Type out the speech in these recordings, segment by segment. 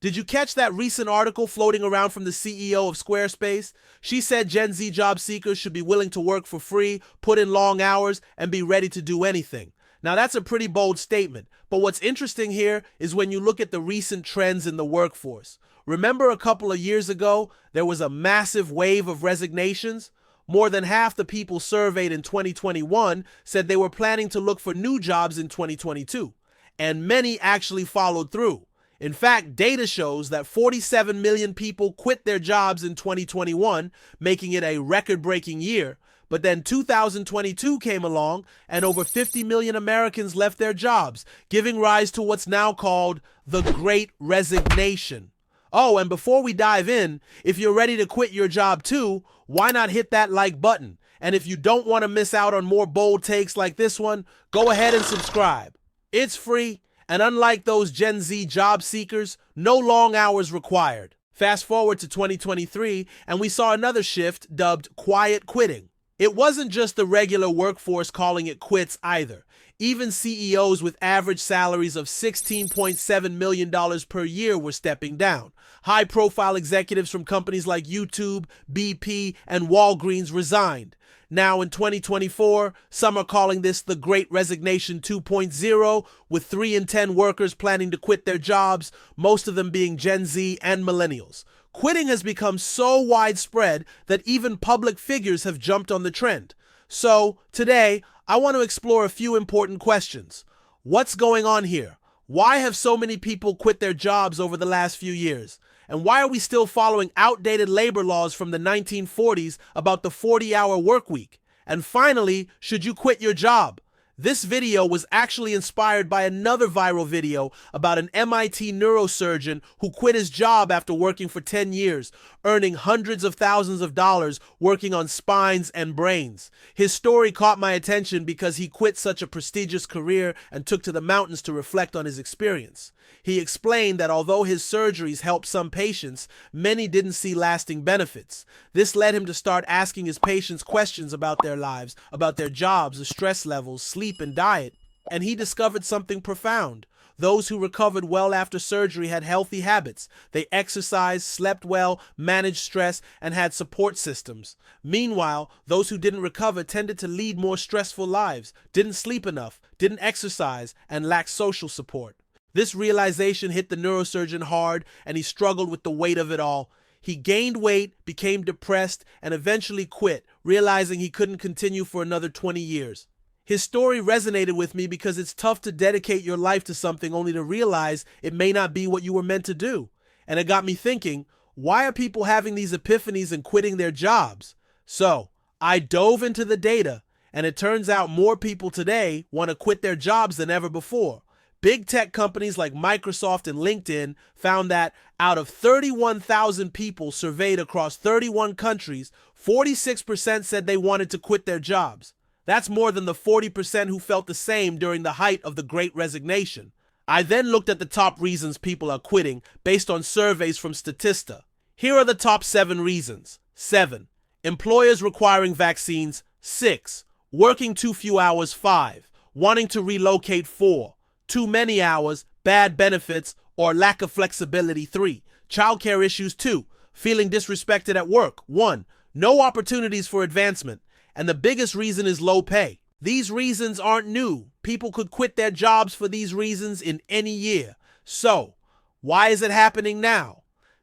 Did you catch that recent article floating around from the CEO of Squarespace? She said Gen Z job seekers should be willing to work for free, put in long hours, and be ready to do anything. Now that's a pretty bold statement, but what's interesting here is when you look at the recent trends in the workforce. Remember a couple of years ago, there was a massive wave of resignations? More than half the people surveyed in 2021 said they were planning to look for new jobs in 2022, and many actually followed through. In fact, data shows that 47 million people quit their jobs in 2021, making it a record-breaking year. But then 2022 came along and over 50 million Americans left their jobs, giving rise to what's now called the Great Resignation. Oh, and before we dive in, if you're ready to quit your job too, why not hit that like button? And if you don't want to miss out on more bold takes like this one, go ahead and subscribe. It's free. And unlike those Gen Z job seekers, no long hours required. Fast forward to 2023, and we saw another shift dubbed quiet quitting. It wasn't just the regular workforce calling it quits either. Even CEOs with average salaries of $16.7 million per year were stepping down. High-profile executives from companies like YouTube, BP, and Walgreens resigned. Now in 2024, some are calling this the Great Resignation 2.0, with 3 in 10 workers planning to quit their jobs, most of them being Gen Z and millennials. Quitting has become so widespread that even public figures have jumped on the trend. So today, I want to explore a few important questions. What's going on here? Why have so many people quit their jobs over the last few years? And why are we still following outdated labor laws from the 1940s about the 40-hour work week? And finally, should you quit your job? This video was actually inspired by another viral video about an MIT neurosurgeon who quit his job after working for 10 years, earning hundreds of thousands of dollars working on spines and brains. His story caught my attention because he quit such a prestigious career and took to the mountains to reflect on his experience. He explained that although his surgeries helped some patients, many didn't see lasting benefits. This led him to start asking his patients questions about their lives, about their jobs, the stress levels, sleep, and diet. And he discovered something profound. Those who recovered well after surgery had healthy habits. They exercised, slept well, managed stress, and had support systems. Meanwhile, those who didn't recover tended to lead more stressful lives, didn't sleep enough, didn't exercise, and lacked social support. This realization hit the neurosurgeon hard, and he struggled with the weight of it all. He gained weight, became depressed, and eventually quit, realizing he couldn't continue for another 20 years. His story resonated with me because it's tough to dedicate your life to something only to realize it may not be what you were meant to do. And it got me thinking, why are people having these epiphanies and quitting their jobs? So, I dove into the data, and it turns out more people today want to quit their jobs than ever before. Big tech companies like Microsoft and LinkedIn found that out of 31,000 people surveyed across 31 countries, 46% said they wanted to quit their jobs. That's more than the 40% who felt the same during the height of the Great Resignation. I then looked at the top reasons people are quitting based on surveys from Statista. Here are the top 7 reasons. 7. Employers requiring vaccines. 6. Working too few hours. 5. Wanting to relocate. 4. Too many hours, bad benefits, or lack of flexibility. 3. Childcare issues. 2. Feeling disrespected at work. 1. No opportunities for advancement. And the biggest reason is low pay. These reasons aren't new. People could quit their jobs for these reasons in any year. So, why is it happening now?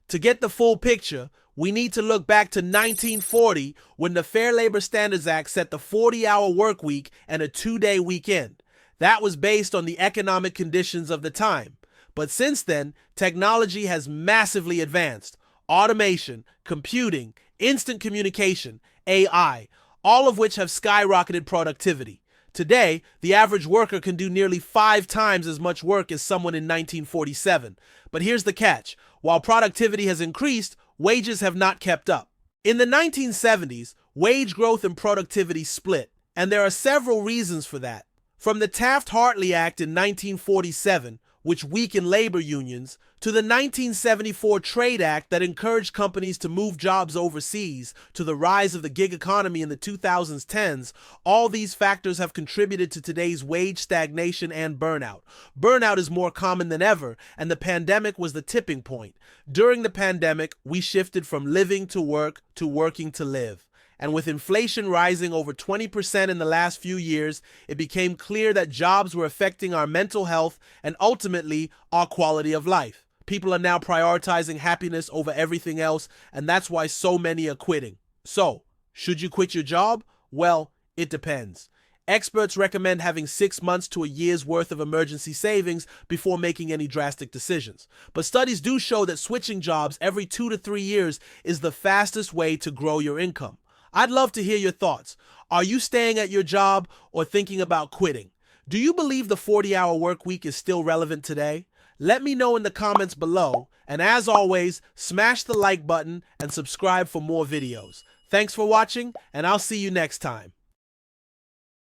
To get the full picture, we need to look back to 1940 when the Fair Labor Standards Act set the 40-hour work week and a 2-day weekend. That was based on the economic conditions of the time. But since then, technology has massively advanced. Automation, computing, instant communication, AI, all of which have skyrocketed productivity. Today, the average worker can do nearly 5 times as much work as someone in 1947. But here's the catch. While productivity has increased, wages have not kept up. In the 1970s, wage growth and productivity split, and there are several reasons for that. From the Taft-Hartley Act in 1947, which weakened labor unions, to the 1974 Trade Act that encouraged companies to move jobs overseas, to the rise of the gig economy in the 2010s, all these factors have contributed to today's wage stagnation and burnout. Burnout is more common than ever, and the pandemic was the tipping point. During the pandemic, we shifted from living to work to working to live. And with inflation rising over 20% in the last few years, it became clear that jobs were affecting our mental health and ultimately our quality of life. People are now prioritizing happiness over everything else, and that's why so many are quitting. So, should you quit your job? Well, it depends. Experts recommend having 6 months to a year's worth of emergency savings before making any drastic decisions. But studies do show that switching jobs every 2 to 3 years is the fastest way to grow your income. I'd love to hear your thoughts. Are you staying at your job or thinking about quitting? Do you believe the 40-hour work week is still relevant today? Let me know in the comments below, and as always, smash the like button and subscribe for more videos. Thanks for watching, and I'll see you next time.